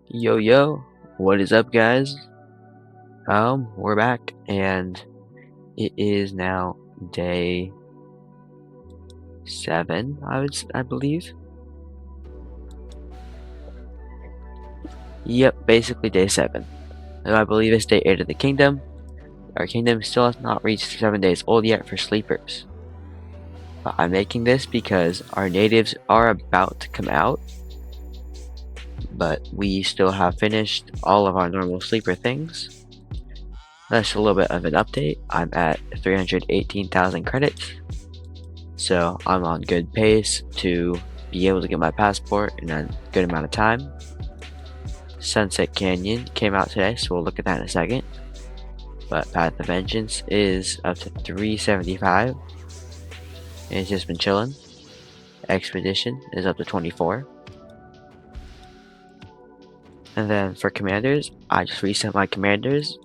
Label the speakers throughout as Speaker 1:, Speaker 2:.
Speaker 1: Yo yo, what is up guys? We're back and it is now day 7, I believe. Yep, basically day 7. And I believe it's day 8 of the kingdom. Our kingdom still has not reached 7 days old yet for sleepers. But I'm making this because our natives are about to come out, but we still have finished all of our normal sleeper things. That's a little bit of an update. I'm at 318,000 credits. So I'm on good pace to be able to get my passport in a good amount of time. Sunset Canyon came out today, so we'll look at that in a second. But Path of Vengeance is up to 375. And it's just been chilling. Expedition is up to 24. And then for commanders, I just reset my commanders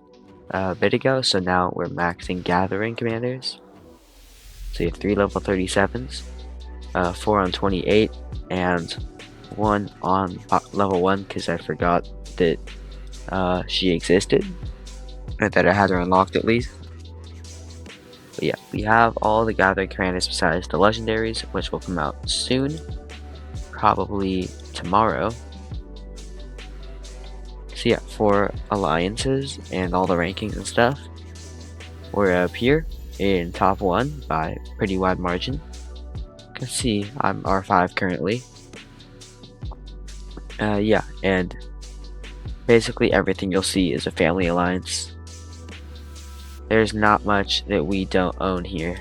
Speaker 1: a bit ago, so now we're maxing gathering commanders. So you have 3 level 37s, 4 on 28, and 1 on level 1 because I forgot that she existed, or that I had her unlocked at least. But yeah, we have all the gathering commanders besides the legendaries, which will come out soon, probably tomorrow. So yeah, for alliances and all the rankings and stuff, we're up here in top 1 by a pretty wide margin. You can see I'm R5 currently. Yeah, and basically everything you'll see is a family alliance. There's not much that we don't own here.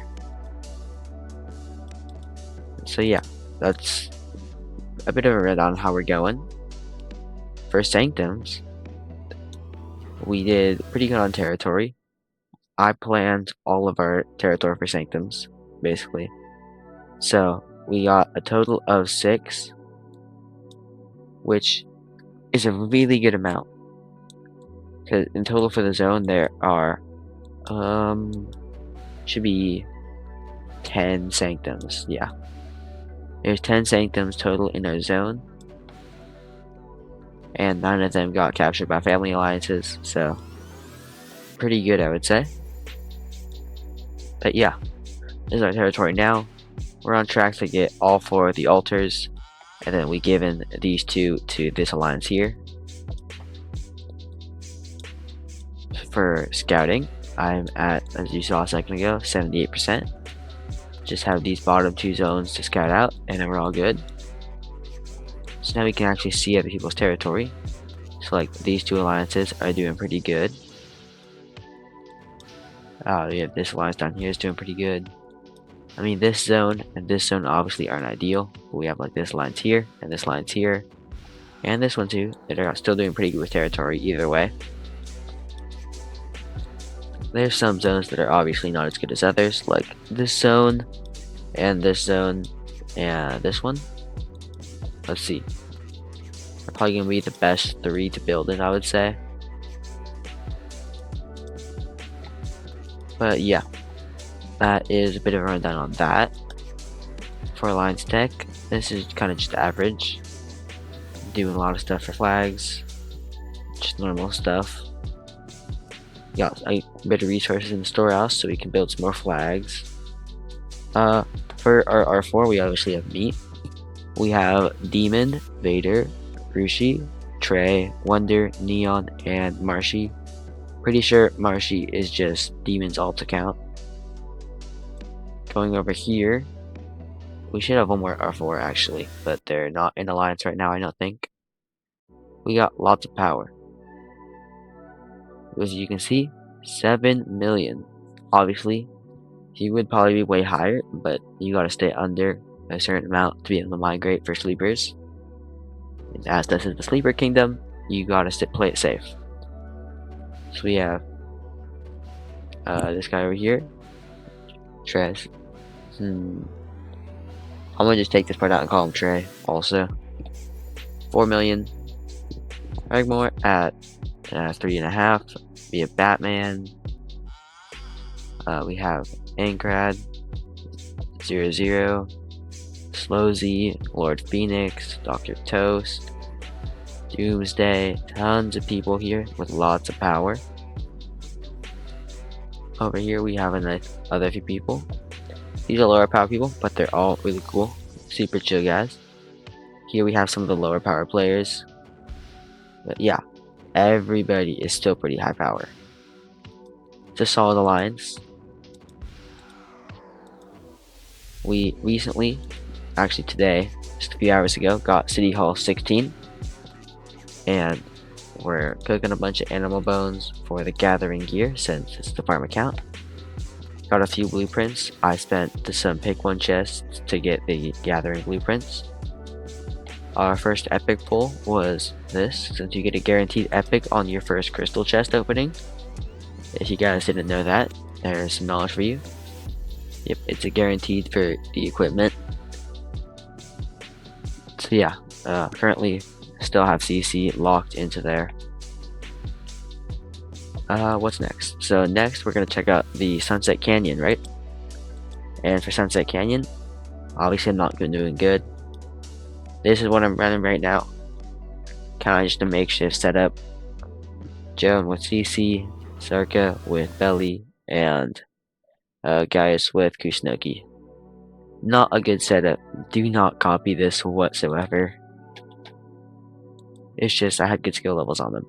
Speaker 1: So yeah, that's a bit of a rundown on how we're going. For Sanctums, we did pretty good on territory. I planned all of our territory for Sanctums, basically. So we got a total of 6, which is a really good amount. Because in total for the zone there are should be 10 Sanctums. Yeah, there's 10 Sanctums total in our zone, and 9 of them got captured by family alliances, so pretty good, I would say. But yeah, this is our territory now. We're on track to get all 4 of the altars, and then we given these 2 to this alliance here. For scouting, I'm at, as you saw a second ago, 78%. Just have these bottom 2 zones to scout out, and then we're all good. So now we can actually see other people's territory. So like these 2 alliances are doing pretty good. We have this alliance down here is doing pretty good. I mean, this zone and this zone obviously aren't ideal, but we have like this alliance here and this alliance here, and this one too, that are still doing pretty good with territory either way. There's some zones that are obviously not as good as others, like this zone and this zone and this one. Let's see. They're probably going to be the best 3 to build in, I would say. But yeah, that is a bit of a rundown on that. For Alliance Tech, this is kind of just average. Doing a lot of stuff for flags, just normal stuff. Got a bit of resources in the storehouse so we can build some more flags. For our R4, we obviously have meat. We have Demon, Vader, Rushi, Trey, Wonder, Neon, and Marshy. Pretty sure Marshy is just Demon's alt account. Going over here, we should have one more R4 actually, but they're not in alliance right now, I don't think. We got lots of power. As you can see, 7 million. Obviously, he would probably be way higher, but you gotta stay under a certain amount to be able to migrate for sleepers. And as this is the sleeper kingdom, you gotta play it safe. So we have this guy over here, Trez. I'm gonna just take this part out and call him Trey. Also, 4 million. Ragmore at 3.5. We have Batman. We have Ankrad, 00, Slow Z, Lord Phoenix, Dr. Toast, Doomsday, tons of people here with lots of power. Over here we have a nice other few people. These are lower power people, but they're all really cool, super chill guys. Here we have some of the lower power players. But yeah, everybody is still pretty high power. It's a solid alliance. We recently, actually today, just a few hours ago, got City Hall 16. And we're cooking a bunch of animal bones for the gathering gear since it's the farm account. Got a few blueprints. I spent some pick one chests to get the gathering blueprints. Our first epic pull was this, since you get a guaranteed epic on your first crystal chest opening. If you guys didn't know that, there's some knowledge for you. Yep, it's a guaranteed for the equipment. So yeah, currently still have CC locked into there. What's next? So next we're gonna check out the Sunset Canyon, right? And for Sunset Canyon, obviously I'm not doing good. This is what I'm running right now. Kinda just a makeshift setup. Joan with CC, Circa with Belly, and Gaius with Kushinoki. Not a good setup. Do not copy this whatsoever. It's just I had good skill levels on them.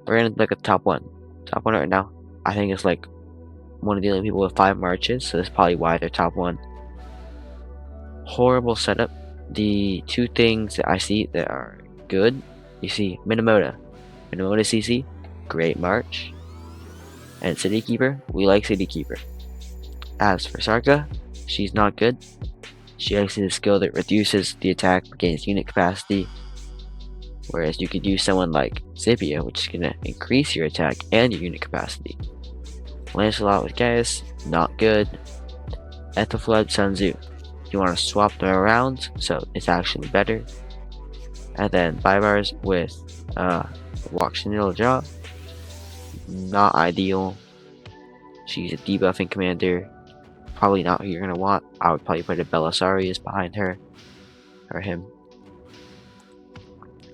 Speaker 1: We're gonna look at the top one. Top one right now. I think it's like one of the only people with 5 marches, so that's probably why they're top one. Horrible setup. The two things that I see that are good, you see Minamoto CC, great march. And City Keeper, we like City Keeper. As for Sarka, she's not good. She actually has a skill that reduces the attack against unit capacity. Whereas you could use someone like Zipia, which is gonna increase your attack and your unit capacity. Lancelot with Gaius, not good. Ethelflaed, Sun Tzu. You want to swap them around, so it's actually better. And then Bybars with Waxanil Jaw, not ideal. She's a debuffing commander, probably not who you're gonna want. I would probably put a Belisarius behind her, or him.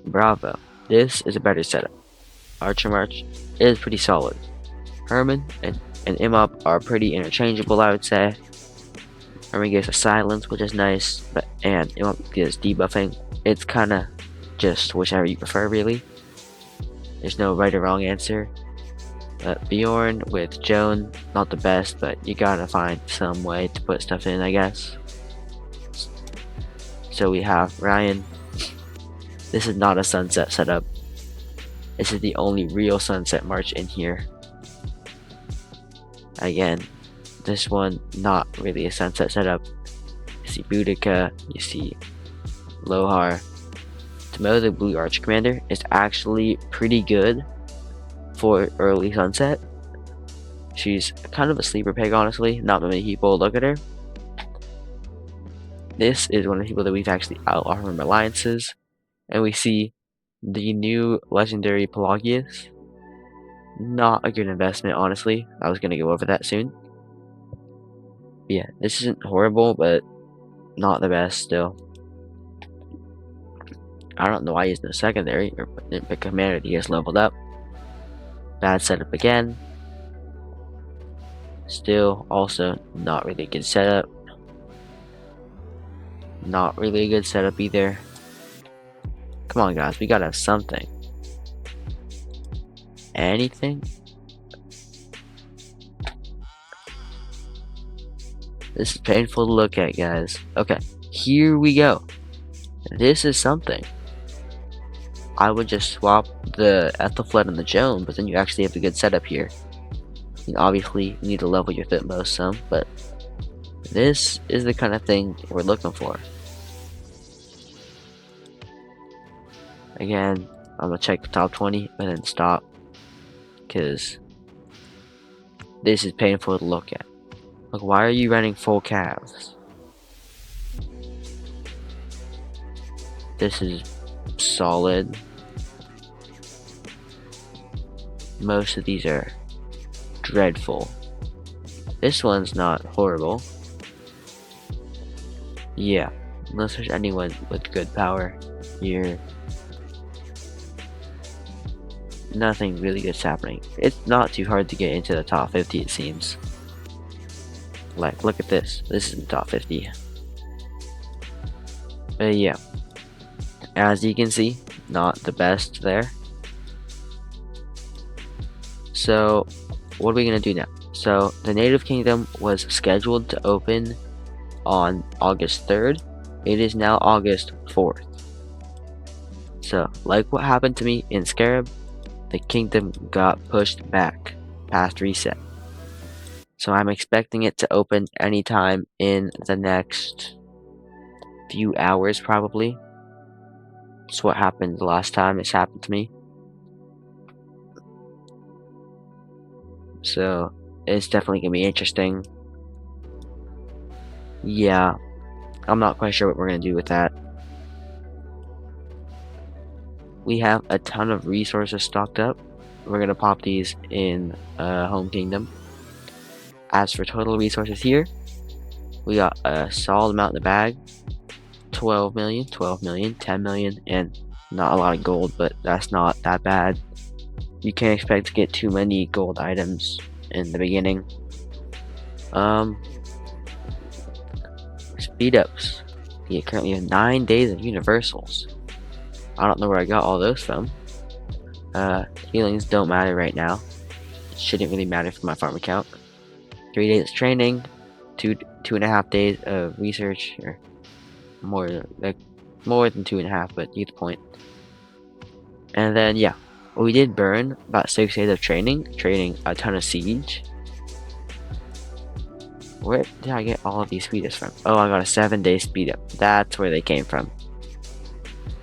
Speaker 1: Bravo. This is a better setup. Archer March is pretty solid. Herman and Imop are pretty interchangeable, I would say. Herman gives a silence, which is nice, but Imop gives debuffing. It's kinda just whichever you prefer, really. There's no right or wrong answer. Bjorn with Joan, not the best, but you gotta find some way to put stuff in, I guess. So we have Ryan. This is not a sunset setup. This is the only real sunset march in here. Again, this one not really a sunset setup. You see Boudica, you see Lohar. Tomo, the blue arch commander, is actually pretty good for early sunset. She's kind of a sleeper pig, honestly. Not many people look at her. This is one of the people that we've actually outlawed from alliances. And we see the new legendary Pelagius. Not a good investment, honestly. I was gonna go over that soon. But yeah, this isn't horrible, but not the best still. I don't know why he's no secondary, or didn't pick a commander that he has leveled up. Bad setup again. Still, also not really a good setup. Not really a good setup either. Come on, guys, we gotta have something. Anything? This is painful to look at, guys. Okay, here we go. This is something. I would just swap the Ethelflaed and the Joan, but then you actually have a good setup here. Obviously, you need to level your Thutmose some, but this is the kind of thing we're looking for. Again, I'm gonna check the top 20 and then stop, because this is painful to look at. Like, why are you running full calves? This is solid. Most of these are dreadful. This one's not horrible. Yeah, unless there's anyone with good power here. nothing really good's happening. It's not too hard to get into the top 50, it seems. Like, look at this. This is the top 50. But yeah, as you can see, not the best there. So, what are we gonna do now? So, the Native Kingdom was scheduled to open on August 3rd. It is now August 4th. So, like what happened to me in Scarab, the kingdom got pushed back past reset. So I'm expecting it to open anytime in the next few hours, probably. That's what happened the last time this happened to me. So it's definitely gonna be interesting. Yeah, I'm not quite sure what we're gonna do with that. We have a ton of resources stocked up. We're gonna pop these in Home Kingdom. As for total resources here, we got a solid amount in the bag. 12 million, 10 million, and not a lot of gold, but that's not that bad. You can't expect to get too many gold items in the beginning. Speed ups. We currently have 9 days of universals. I don't know where I got all those from. Healings don't matter right now. It shouldn't really matter for my farm account. 3 days of training, 2.5 days of research, or more than 2.5, but you get the point. And then yeah, we did burn about 6 days of training a ton of siege. Where did I get all of these speed ups from? Oh, I got a 7-day speed up. That's where they came from.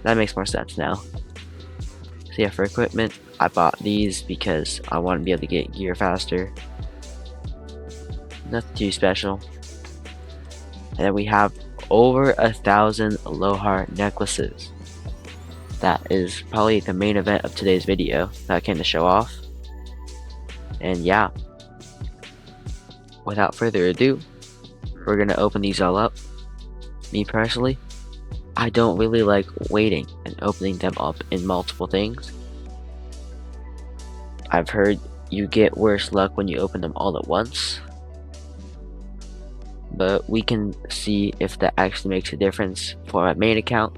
Speaker 1: That makes more sense now. So yeah, for equipment, I bought these because I want to be able to get gear faster. Nothing too special. And then we have over 1,000 Lohar necklaces. That is probably the main event of today's video that I came to show off. And yeah, without further ado, we're gonna open these all up. Me personally, I don't really like waiting and opening them up in multiple things. I've heard you get worse luck when you open them all at once, but we can see if that actually makes a difference for my main account.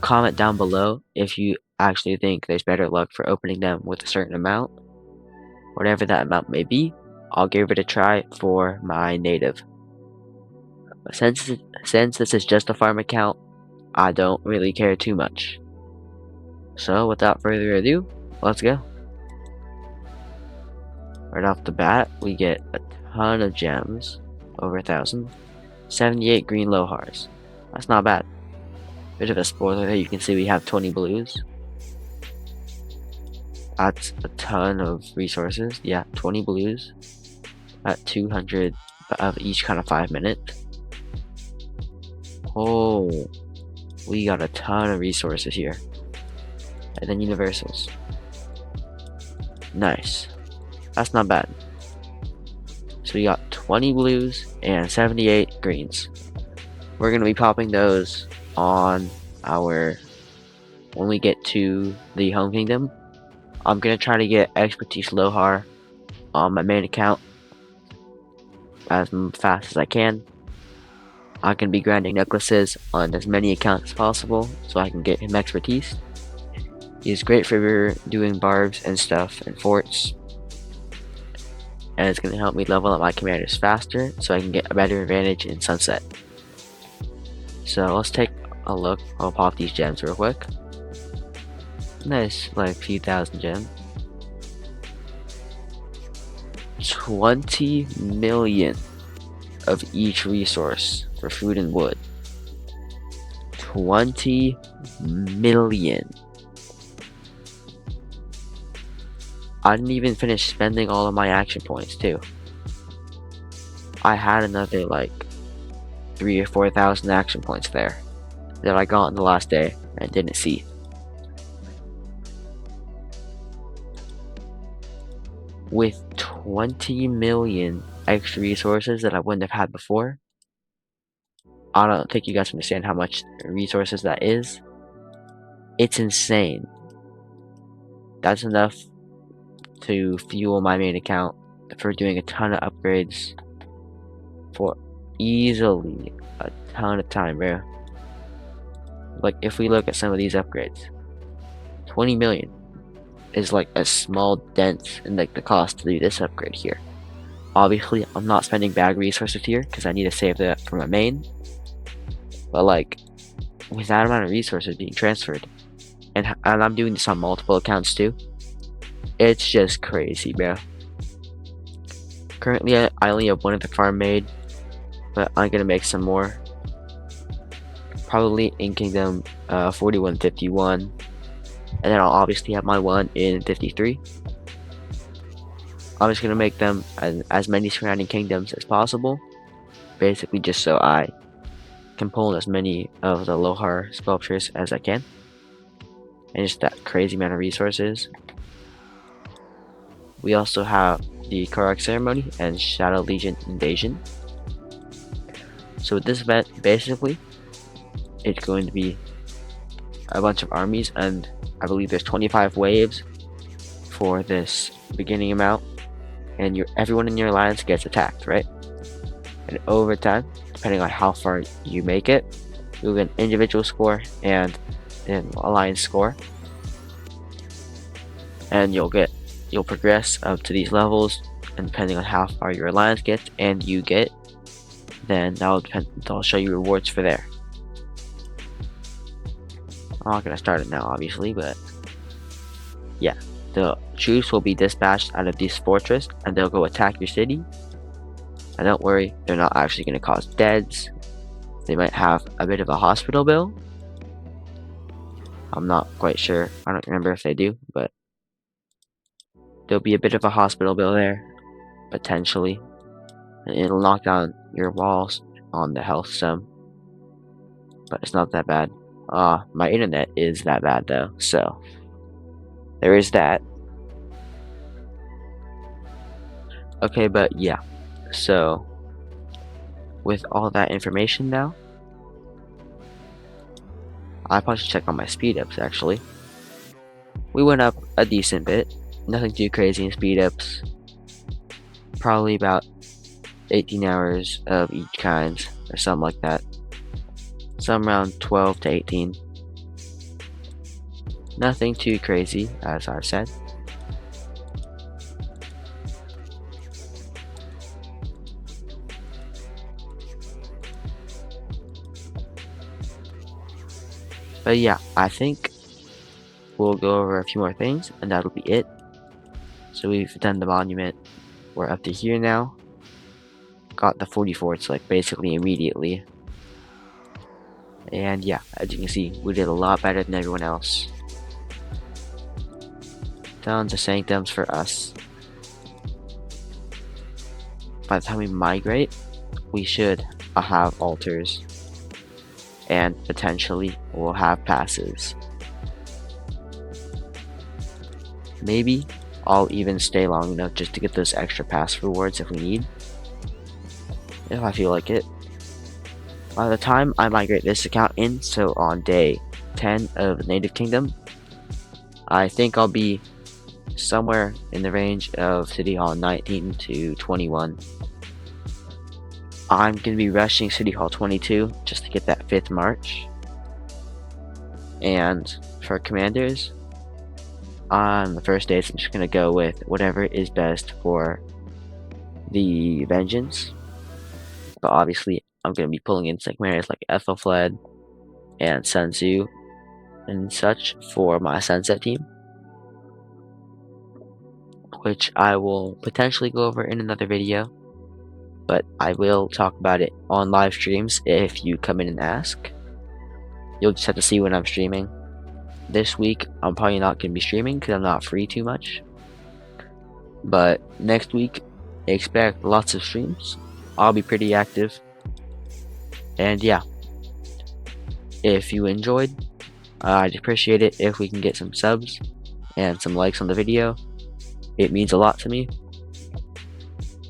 Speaker 1: Comment down below if you actually think there's better luck for opening them with a certain amount. Whatever that amount may be, I'll give it a try for my native. But since this is just a farm account, I don't really care too much. So without further ado, let's go. Right off the bat, we get a ton of gems, over 1,000. 78 green Lohars. That's not bad. Bit of a spoiler there, you can see we have 20 blues. That's a ton of resources. Yeah, 20 blues. At 200 of each kind of 5 minutes. Oh, we got a ton of resources here. And then universals. Nice. That's not bad. So we got 20 blues and 78 greens. We're going to be popping those on when we get to the Home Kingdom. I'm going to try to get Expertise Lohar on my main account as fast as I can. I can be grinding necklaces on as many accounts as possible so I can get him Expertise. He's great for doing barbs and stuff and forts, and it's going to help me level up my commanders faster so I can get a better advantage in Sunset. So let's take a look. I'll pop these gems real quick. Nice, like a few thousand gems. 20 million of each resource for food and wood. 20 million. I didn't even finish spending all of my action points too. I had another like 3,000 or 4,000 action points there that I got on the last day and didn't see. With 20 million extra resources that I wouldn't have had before, I don't think you guys understand how much resources that is. It's insane. that's enough to fuel my main account for doing a ton of upgrades for easily a ton of time, bro. Like, if we look at some of these upgrades, 20 million is like a small dent in like the cost to do this upgrade here. Obviously, I'm not spending bag resources here because I need to save that for my main. But like, with that amount of resources being transferred, and I'm doing this on multiple accounts too, it's just crazy, bro. Currently, I only have one of the farm made, but I'm gonna make some more. Probably in Kingdom 4151, and then I'll obviously have my one in 53. I'm just gonna make them as many surrounding kingdoms as possible, basically just so I can pull in as many of the Lohar sculptures as I can, and just that crazy amount of resources. We also have the Karak Ceremony and Shadow Legion Invasion. So with this event, basically, it's going to be a bunch of armies, and I believe there's 25 waves for this beginning amount, and everyone in your alliance gets attacked, right? And over time, depending on how far you make it, you'll get an individual score and an alliance score, and you'll progress up to these levels, and depending on how far your alliance gets and you get, then that'll show you rewards for there. I'm not gonna start it now, obviously, but yeah, the troops will be dispatched out of this fortress, and they'll go attack your city. And don't worry, they're not actually gonna cause deaths. They might have a bit of a hospital bill. I'm not quite sure. I don't remember if they do, but there'll be a bit of a hospital bill there, potentially. And it'll knock down your walls on the health some, but it's not that bad. My internet is that bad though, so there is that. Okay, but yeah, so with all that information now, I probably should check on my speed ups actually. We went up a decent bit, nothing too crazy in speed ups, probably about 18 hours of each kind or something like that. Some around 12 to 18. Nothing too crazy, as I've said. But yeah, I think we'll go over a few more things, and that'll be it. So we've done the monument. We're up to here now. Got the 44s like basically immediately. And yeah, as you can see, we did a lot better than everyone else. Tons of sanctums for us. By the time we migrate, we should have altars. And potentially we'll have passes. Maybe I'll even stay long enough just to get those extra pass rewards if we need. If I feel like it. By the time I migrate this account in, so on day 10 of Native Kingdom, I think I'll be somewhere in the range of City Hall 19 to 21. I'm going to be rushing City Hall 22 just to get that 5th march. And for commanders, on the first days I'm just going to go with whatever is best for the Vengeance. But obviously I'm going to be pulling in commanders like Ethelfled and Sun Tzu and such for my Sunset team, which I will potentially go over in another video, but I will talk about it on live streams if you come in and ask. You'll just have to see when I'm streaming. This week I'm probably not going to be streaming because I'm not free too much, but next week expect lots of streams. I'll be pretty active. And yeah, if you enjoyed, I'd appreciate it if we can get some subs and some likes on the video. It means a lot to me.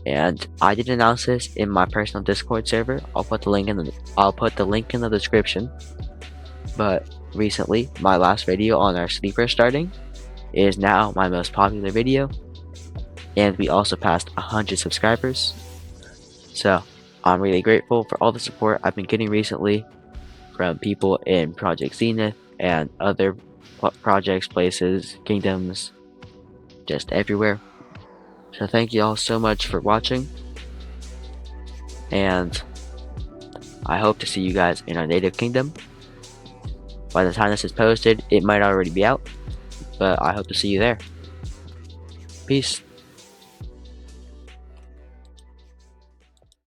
Speaker 1: And I did announce this in my personal Discord server. I'll put the link in the description. But recently, my last video on our sleeper starting, It is now my most popular video, and we also passed 100 subscribers. So I'm really grateful for all the support I've been getting recently from people in Project Zenith and other projects, places, kingdoms, just everywhere. So thank you all so much for watching, and I hope to see you guys in our native kingdom. By the time this is posted, it might already be out, but I hope to see you there. Peace.